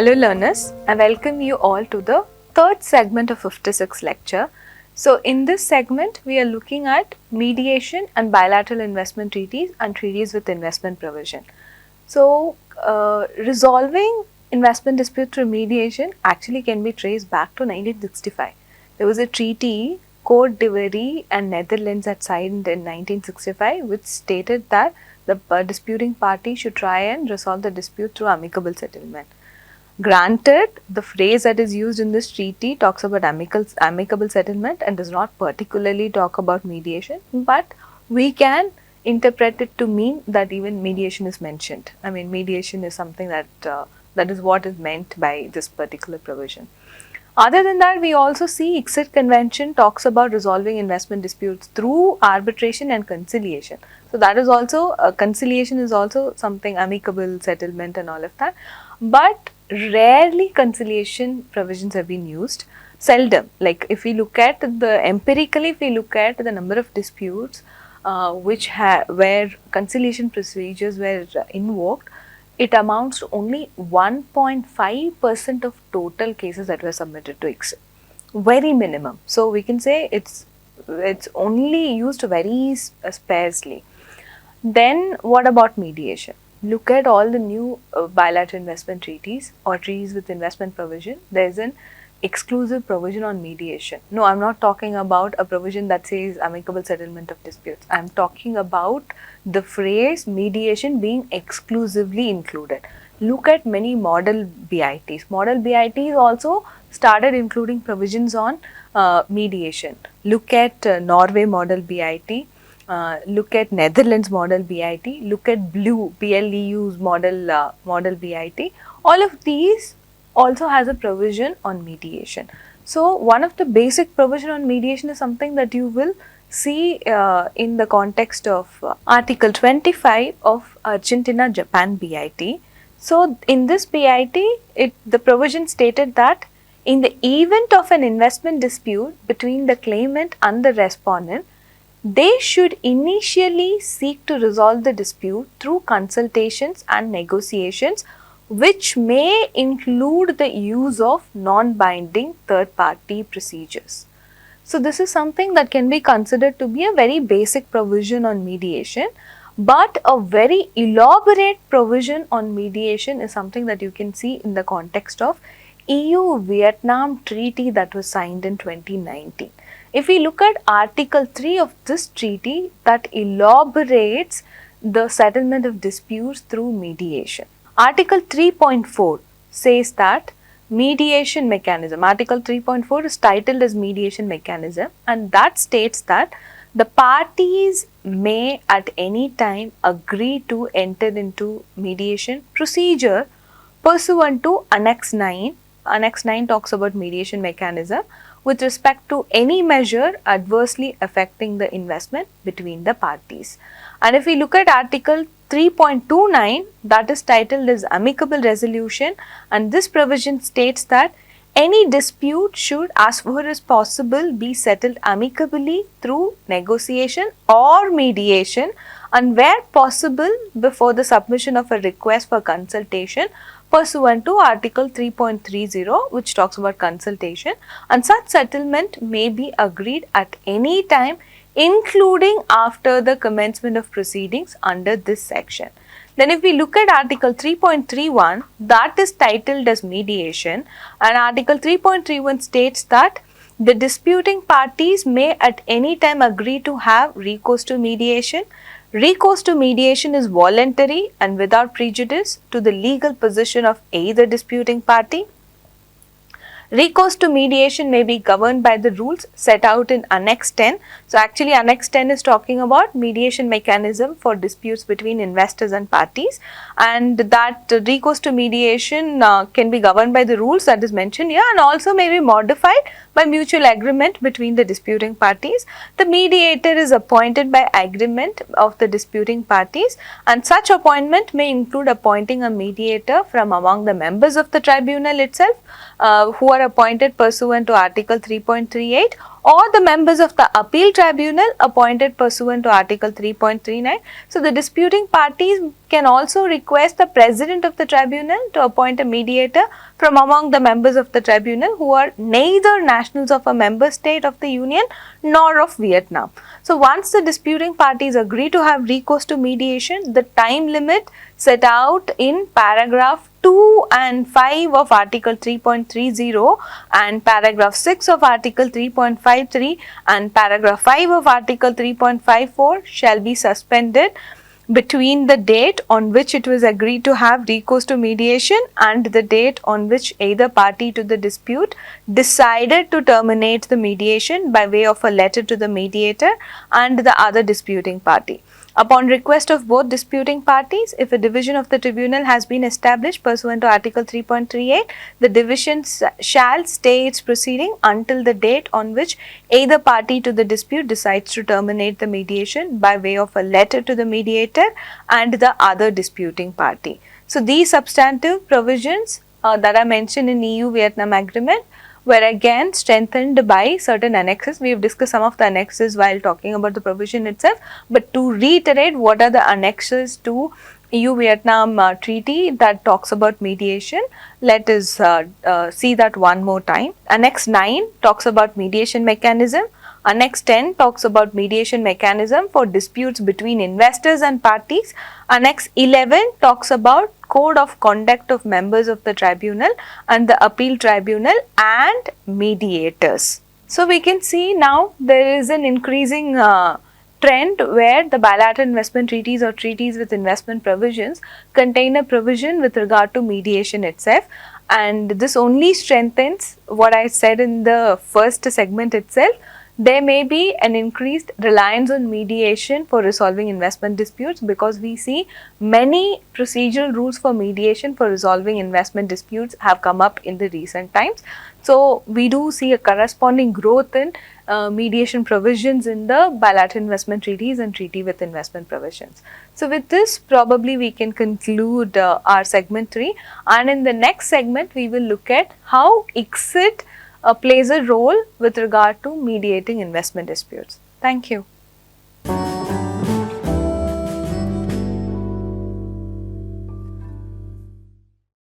Hello learners, I welcome you all to the third segment of 56 lecture. So in this segment, we are looking at mediation and bilateral investment treaties and treaties with investment provision. So resolving investment dispute through mediation actually can be traced back to 1965. There was a treaty, Côte d'Ivoire and Netherlands had signed in 1965, which stated that the disputing party should try and resolve the dispute through amicable settlement. Granted, the phrase that is used in this treaty talks about amicable settlement and does not particularly talk about mediation, but we can interpret it to mean that even mediation is mentioned. I mean, mediation is something that that is what is meant by this particular provision. Other than that, we also see ICSID Convention talks about resolving investment disputes through arbitration and conciliation. So that is also, conciliation is also something, amicable settlement and all of that. But rarely conciliation provisions have been used. Seldom. Like if we look at empirically, if we look at the number of disputes where conciliation procedures were invoked, it amounts to only 1.5% of total cases that were submitted to ICSID. Very minimum. So we can say it's only used very sparsely. Then what about mediation? Look at all the new bilateral investment treaties or treaties with investment provision. There is an exclusive provision on mediation. No, I'm not talking about a provision that says amicable settlement of disputes. I'm talking about the phrase mediation being exclusively included. Look at many model BITs. Model BITs also started including provisions on mediation. Look at Norway model BIT. Look at Netherlands model BIT, look at BLEU's model BIT. All of these also has a provision on mediation. So one of the basic provision on mediation is something that you will see in the context of Article 25 of Argentina-Japan BIT. So in this BIT, the provision stated that in the event of an investment dispute between the claimant and the respondent, they should initially seek to resolve the dispute through consultations and negotiations, which may include the use of non-binding third-party procedures. So this is something that can be considered to be a very basic provision on mediation, but a very elaborate provision on mediation is something that you can see in the context of EU-Vietnam Treaty that was signed in 2019. If we look at Article 3 of this treaty, that elaborates the settlement of disputes through mediation. Article 3.4 says that mediation mechanism. Article 3.4 is titled as mediation mechanism, and that states that the parties may at any time agree to enter into mediation procedure pursuant to Annex 9. Annex 9 talks about mediation mechanism with respect to any measure adversely affecting the investment between the parties. And if we look at Article 3.29, that is titled as amicable resolution, and this provision states that any dispute should, as far as possible, be settled amicably through negotiation or mediation, and where possible before the submission of a request for consultation pursuant to Article 3.30, which talks about consultation, and such settlement may be agreed at any time, including after the commencement of proceedings under this section. Then if we look at Article 3.31, that is titled as mediation, and Article 3.31 states that the disputing parties may at any time agree to have recourse to mediation. Recourse to mediation is voluntary and without prejudice to the legal position of either disputing party. Recourse to mediation may be governed by the rules set out in Annex 10. So actually Annex 10 is talking about mediation mechanism for disputes between investors and parties, and that recourse to mediation can be governed by the rules that is mentioned here, and also may be modified by mutual agreement between the disputing parties. The mediator is appointed by agreement of the disputing parties, and such appointment may include appointing a mediator from among the members of the tribunal itself, who are appointed pursuant to Article 3.38, or the members of the appeal tribunal appointed pursuant to Article 3.39. So, the disputing parties can also request the president of the tribunal to appoint a mediator from among the members of the tribunal who are neither nationals of a member state of the union nor of Vietnam. So, once the disputing parties agree to have recourse to mediation, the time limit set out in paragraph 2 and 5 of Article 3.30 and paragraph 6 of Article 3.53 and paragraph 5 of Article 3.54 shall be suspended between the date on which it was agreed to have recourse to mediation and the date on which either party to the dispute decided to terminate the mediation by way of a letter to the mediator and the other disputing party. Upon request of both disputing parties, if a division of the tribunal has been established pursuant to Article 3.38, the division shall stay its proceeding until the date on which either party to the dispute decides to terminate the mediation by way of a letter to the mediator and the other disputing party. So, these substantive provisions that are mentioned in EU-Vietnam Agreement were again strengthened by certain annexes. We have discussed some of the annexes while talking about the provision itself, but to reiterate, what are the annexes to EU-Vietnam treaty that talks about mediation, let us see that one more time. Annex 9 talks about mediation mechanism. Annex 10 talks about mediation mechanism for disputes between investors and parties. Annex 11 talks about code of conduct of members of the tribunal and the appeal tribunal and mediators. So, we can see now there is an increasing trend where the bilateral investment treaties or treaties with investment provisions contain a provision with regard to mediation itself, and this only strengthens what I said in the first segment itself. There may be an increased reliance on mediation for resolving investment disputes because we see many procedural rules for mediation for resolving investment disputes have come up in the recent times. So, we do see a corresponding growth in mediation provisions in the bilateral investment treaties and treaty with investment provisions. So, with this probably we can conclude our segment 3, and in the next segment we will look at how ICSID plays a role with regard to mediating investment disputes. Thank you.